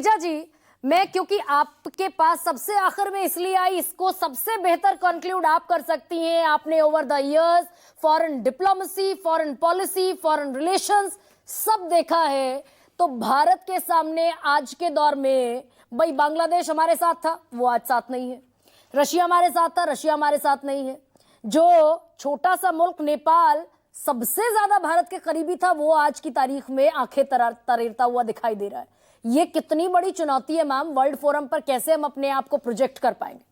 पूजा जी, मैं क्योंकि आपके पास सबसे आखिर में इसलिए आई, इसको सबसे बेहतर कंक्लूड आप कर सकती हैं। आपने over the years foreign diplomacy, foreign policy, foreign relations सब देखा है। तो भारत के सामने आज के दौर में भाई बांग्लादेश हमारे साथ था, वो आज साथ नहीं है। रशिया हमारे साथ था, रशिया हमारे साथ नहीं है। जो छोटा सा मुल्क नेपाल सबसे ज्यादा भारत के करीबी था, वो आज की तारीख में आंखें तरेरता हुआ दिखाई दे रहा है। ये कितनी बड़ी चुनौती है मैम, वर्ल्ड फोरम पर कैसे हम अपने आप को प्रोजेक्ट कर पाएंगे?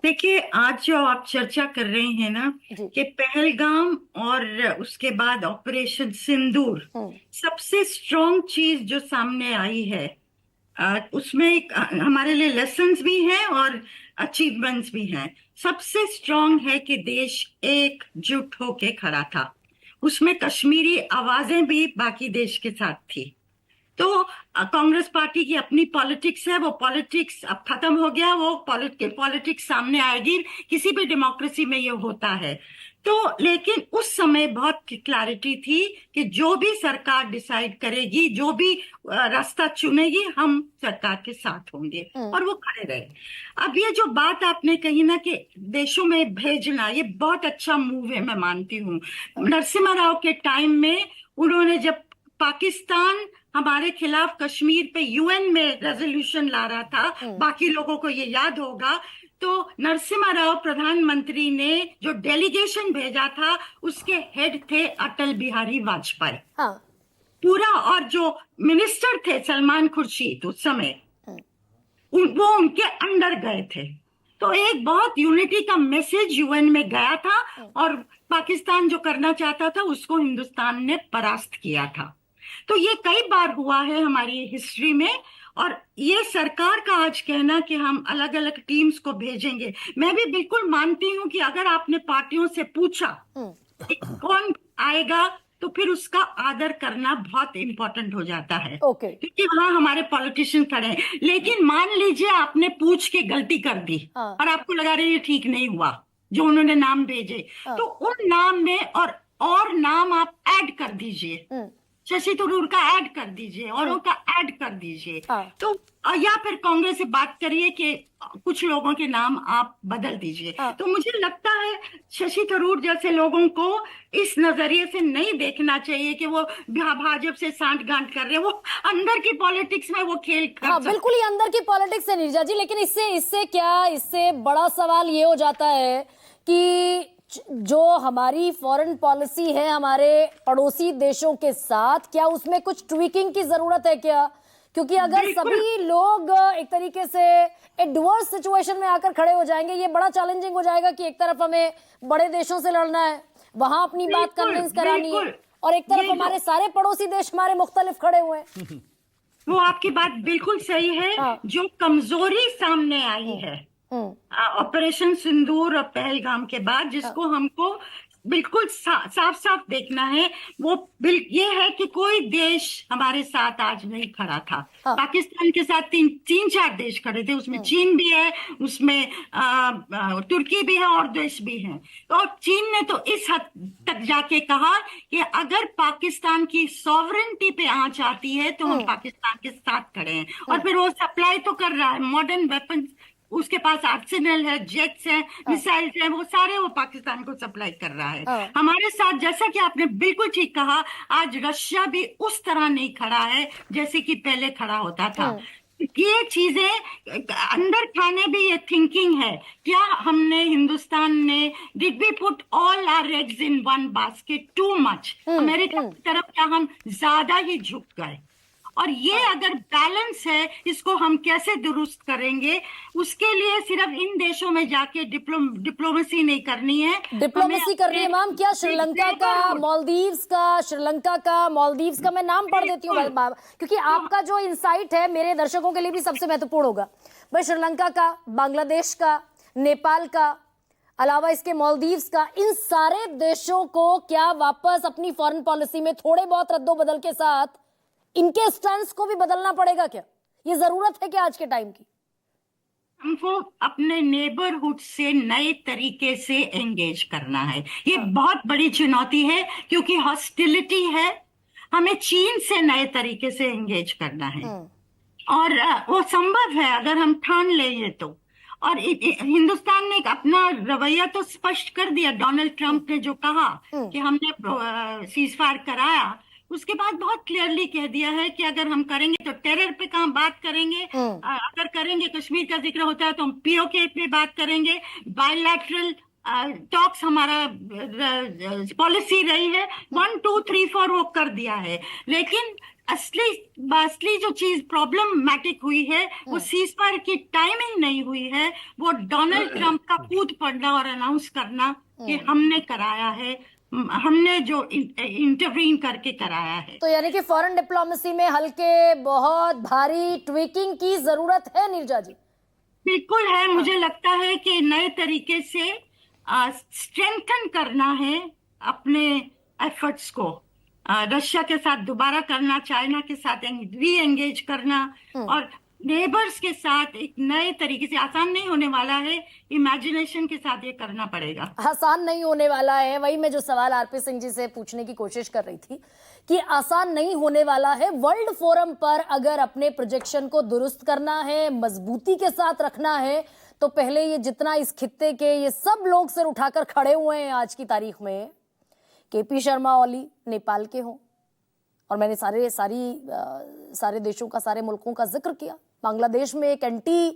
देखिए, आज जो आप चर्चा कर रहे हैं ना कि पहलगाम और उसके बाद ऑपरेशन सिंदूर, सबसे स्ट्रॉन्ग चीज जो सामने आई है, उसमें एक हमारे लिए लेसन्स भी हैं और अचीवमेंट्स भी हैं। सबसे स्ट्रॉन्ग है कि देश एकजुट होके खड़ा था। उसमें कश्मीरी आवाजें भी बाकी देश के साथ थी। तो कांग्रेस पार्टी की अपनी पॉलिटिक्स है, वो पॉलिटिक्स अब खत्म हो गया। वो पॉलिटिक्स सामने आएगी, किसी भी डेमोक्रेसी में ये होता है। तो लेकिन उस समय बहुत क्लैरिटी थी कि जो भी सरकार डिसाइड करेगी, जो भी रास्ता चुनेगी, हम सरकार के साथ होंगे, और वो खड़े रहे। अब ये जो बात आपने कही ना कि देशों में भेजना, ये बहुत अच्छा मूव है, मैं मानती हूँ। नरसिम्हा राव के टाइम में उन्होंने, जब पाकिस्तान हमारे खिलाफ कश्मीर पे यूएन में रेजोल्यूशन ला रहा था, बाकी लोगों को ये याद होगा, तो नरसिम्हा राव प्रधानमंत्री ने जो डेलीगेशन भेजा था, उसके हेड थे अटल बिहारी वाजपेयी। हाँ। पूरा, और जो मिनिस्टर थे सलमान खुर्शीद उस समय, वो उनके अंडर गए थे। तो एक बहुत यूनिटी का मैसेज यूएन में गया था, और पाकिस्तान जो करना चाहता था उसको हिंदुस्तान ने परास्त किया था। तो ये कई बार हुआ है हमारी हिस्ट्री में। और ये सरकार का आज कहना कि हम अलग अलग टीम्स को भेजेंगे, मैं भी बिल्कुल मानती हूँ कि अगर आपने पार्टियों से पूछा कि कौन आएगा, तो फिर उसका आदर करना बहुत इंपॉर्टेंट हो जाता है, क्योंकि वहां हमारे पॉलिटिशियन खड़े हैं। लेकिन मान लीजिए आपने पूछ के गलती कर दी और आपको लगा रही ये ठीक नहीं हुआ जो उन्होंने नाम भेजे, तो उन नाम में और नाम आप ऐड कर दीजिए। शशि थरूर का ऐड कर दीजिए, औरों का ऐड कर दीजिए। तो या फिर कांग्रेस से बात करिए कि कुछ लोगों के नाम आप बदल दीजिए। तो मुझे लगता है शशि थरूर जैसे लोगों को इस नजरिए से नहीं देखना चाहिए कि वो भाजपा से सांठ-गांठ कर रहे हैं। वो अंदर की पॉलिटिक्स में वो खेल कर सकते। बिल्कुल ही अंदर की पॉलिटिक्स है नीरजा जी। लेकिन इससे बड़ा सवाल ये हो जाता है कि जो हमारी फॉरेन पॉलिसी है हमारे पड़ोसी देशों के साथ, क्या उसमें कुछ ट्विकिंग की जरूरत है क्या? क्योंकि अगर सभी लोग एक तरीके से एडवर्स सिचुएशन में आकर खड़े हो जाएंगे, ये बड़ा चैलेंजिंग हो जाएगा कि एक तरफ हमें बड़े देशों से लड़ना है, वहां अपनी बात कन्विंस करानी है, और एक तरफ हमारे सारे पड़ोसी देश हमारे मुख्तलिफ खड़े हुए हैं। वो आपकी बात बिल्कुल सही है। जो कमजोरी सामने आई है ऑपरेशन सिंदूर और पहलगाम के बाद, जिसको हमको बिल्कुल साफ साफ देखना है, वो ये है कि कोई देश हमारे साथ आज नहीं खड़ा था। पाकिस्तान के साथ तीन चार देश खड़े थे, उसमें चीन भी है, उसमें तुर्की भी है, और देश भी हैं। तो चीन ने तो इस हद तक जाके कहा कि अगर पाकिस्तान की सॉवरेनिटी पे आंच आती है तो हम पाकिस्तान के साथ खड़े हैं। और फिर वो सप्लाई तो कर रहा है मॉडर्न वेपन, उसके पास आर्सेनल है, जेट्स है, मिसाइल्स है, वो सारे वो पाकिस्तान को सप्लाई कर रहा है हमारे साथ। जैसा कि आपने बिल्कुल ठीक कहा, आज रशिया भी उस तरह नहीं खड़ा है जैसे कि पहले खड़ा होता था। ये चीजें अंदर खाने भी ये थिंकिंग है, क्या हमने हिंदुस्तान ने, did we put all our eggs in one basket too much? America की तरफ क्या हम ज्यादा ही झुक गए? और ये अगर बैलेंस है, इसको हम कैसे दुरुस्त करेंगे? उसके लिए सिर्फ इन देशों में जाके डिप्लोमेसी नहीं करनी है, डिप्लोमेसी करनी है मैम। क्या श्रीलंका का, मालदीव्स का मैं नाम पढ़ देती हूँ क्योंकि आपका जो इंसाइट है मेरे दर्शकों के लिए भी सबसे महत्वपूर्ण होगा। भाई श्रीलंका का, बांग्लादेश का, नेपाल का, अलावा इसके मालदीव्स का, इन सारे देशों को क्या वापस अपनी फॉरेन पॉलिसी में थोड़े बहुत रद्दोबदल के साथ इनके स्टैंस को भी बदलना पड़ेगा क्या? ये जरूरत है क्या आज के टाइम की? हमको अपने नेबरहुड से नए तरीके से एंगेज करना है। ये बहुत बड़ी चुनौती है, क्योंकि हॉस्टिलिटी है। हमें चीन से नए तरीके से एंगेज करना है। और वो संभव है अगर हम ठान लें ये तो। और हिंदुस्तान ने एक अपना रवैया तो स्पष्ट कर दिया। डोनाल्ड ट्रंप ने जो कहा कि हमने सीज फायर कराया, उसके बाद बहुत क्लियरली कह दिया है कि अगर हम करेंगे तो टेरर पे कहाँ बात करेंगे, अगर करेंगे कश्मीर का जिक्र होता है तो हम पीओके पे बात करेंगे। बायलैटरल टॉक्स हमारा पॉलिसी रही है, 1 2 3 4 वो कर दिया है। लेकिन असली असली जो चीज प्रॉब्लमेटिक हुई है वो सीज फायर की टाइमिंग नहीं हुई है, वो डोनाल्ड ट्रंप का कूद पड़ना और अनाउंस करना कि हमने कराया है, हमने जो इंटरवीन करके कराया है। तो यानी कि फॉरेन डिप्लोमेसी में हल्के बहुत भारी ट्विकिंग की जरूरत है नीरजा जी। बिल्कुल है। मुझे लगता है कि नए तरीके से स्ट्रेंथन करना है अपने एफर्ट्स को, रशिया के साथ दोबारा करना, चाइना के साथ री एंगेज करना, और नेबर्स के साथ एक नए तरीके से। आसान नहीं होने वाला है, इमेजिनेशन के साथ ये करना पड़ेगा। आसान नहीं होने वाला है, वही मैं जो सवाल आरपी सिंह जी से पूछने की कोशिश कर रही थी कि आसान नहीं होने वाला है। वर्ल्ड फोरम पर अगर अपने प्रोजेक्शन को दुरुस्त करना है, मजबूती के साथ रखना है, तो पहले ये जितना इस खित्ते के ये सब लोग सिर उठाकर खड़े हुए हैं आज की तारीख में, केपी शर्मा ओली नेपाल के हों, और मैंने सारे देशों का, सारे मुल्कों का जिक्र किया। बांग्लादेश में एक एंटी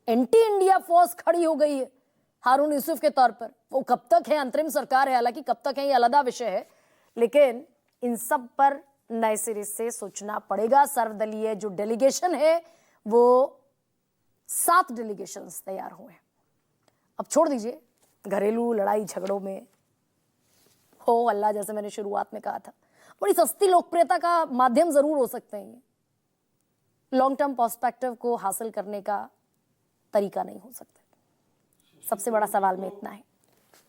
इंडिया फोर्स खड़ी हो गई है हारून यूसुफ के तौर पर। वो कब तक है, अंतरिम सरकार है, हालांकि कब तक है ये अलग विषय है, लेकिन इन सब पर नए सिरे से सोचना पड़ेगा। सर्वदलीय जो डेलीगेशन है वो 7 डेलीगेशंस तैयार हुए हैं। अब छोड़ दीजिए घरेलू लड़ाई झगड़ों में हो अल्लाह, जैसे मैंने शुरुआत में कहा था, बड़ी सस्ती लोकप्रियता का माध्यम जरूर हो सकते हैं, लॉन्ग टर्म पर्सपेक्टिव को हासिल करने का तरीका नहीं हो सकता। सबसे बड़ा सवाल में इतना है।